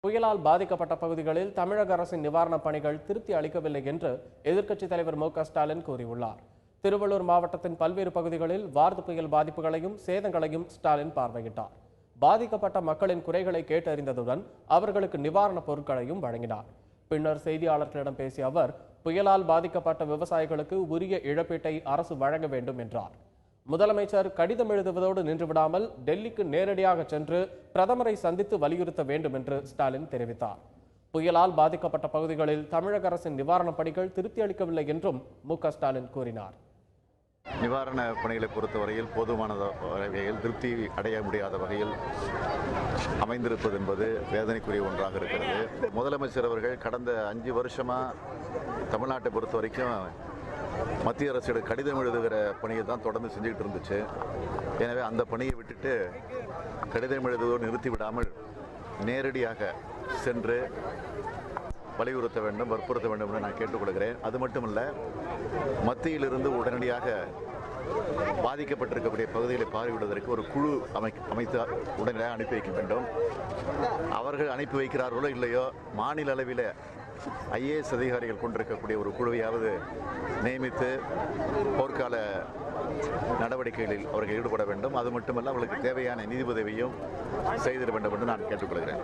புயலால் பாதிக்கப்பட்ட பகுதிகளில் தமிழக அரசின் நிவாரணப் பணிகள் திருப்தி அளிக்கவில்லை என்று எதிர்க்கட்சித் தலைவர் மு க ஸ்டாலின் கூறியுள்ளார். திருவள்ளூர் மாவட்டத்தின் பல்வேறு பகுதிகளில் வார்து புயல் பாதிப்புகளையும் சேதங்களையும் ஸ்டாலின் பார்வையிட்டார். பாதிக்கப்பட்ட மக்களின் குறைகளை கேட்டறிந்ததுடன் அவர்களுக்கு நிவாரணப் பொருட்களையும் வழங்கினார். பின்னர் செய்தியாளர்களிடம் பேசிய அவர், புயலால் பாதிக்கப்பட்ட விவசாயிகளுக்கு உரிய இழப்பீட்டை அரசு வழங்க வேண்டும் என்றார். முதலமைச்சர் கடிதம் எழுதுவதோடு நின்றுவிடாமல் டெல்லிக்கு நேரடியாக சென்று பிரதமரை சந்தித்து வலியுறுத்த வேண்டும் என்று ஸ்டாலின் தெரிவித்தார். புயலால் பாதிக்கப்பட்ட பகுதிகளில் தமிழக அரசின் நிவாரணப் பணிகள் திருப்தி அளிக்கவில்லை என்றும் மு க ஸ்டாலின் கூறினார். நிவாரண பணிகளை பொறுத்தவரையில் போதுமான வகையில் திருப்தி அடைய முடியாத வகையில் அமைந்திருப்பது என்பது வேதனைக்குரிய ஒன்றாக இருக்கிறது. முதலமைச்சர் அவர்கள் கடந்த 5 வருஷமா தமிழ்நாட்டை பொறுத்த வரைக்கும் மத்திய அரசு கடிதம் எழுதுகிற பணியை தான் தொடர்ந்து செஞ்சுக்கிட்டு இருந்துச்சு. எனவே அந்த பணியை விட்டுட்டு கடிதம் எழுதுவதோடு நிறுத்திவிடாமல் நேரடியாக சென்று வலியுறுத்த வேண்டும், வற்புறுத்த வேண்டும் என்று நான் கேட்டுக்கொள்கிறேன். அது மட்டுமல்ல, மத்தியிலிருந்து உடனடியாக பாதிக்கப்பட்டிருக்கக்கூடிய பகுதிகளை பார்வையிடுவதற்கு ஒரு குழு அமைத்து உடனடியாக அனுப்பி வைக்க வேண்டும். அவர்கள் அனுப்பி வைக்கிறார்களோ இல்லையோ, மாநில அளவில் IAS அதிகாரிகள் கொண்டிருக்கக்கூடிய ஒரு குழுவையாவது நியமித்து போர்க்கால நடவடிக்கைகளில் அவர்கள் ஈடுபட வேண்டும். அது மட்டுமல்ல, அவர்களுக்கு தேவையான நிதி உதவியும் செய்திட வேண்டும் என்று நான் கேட்டுக்கொள்கிறேன்.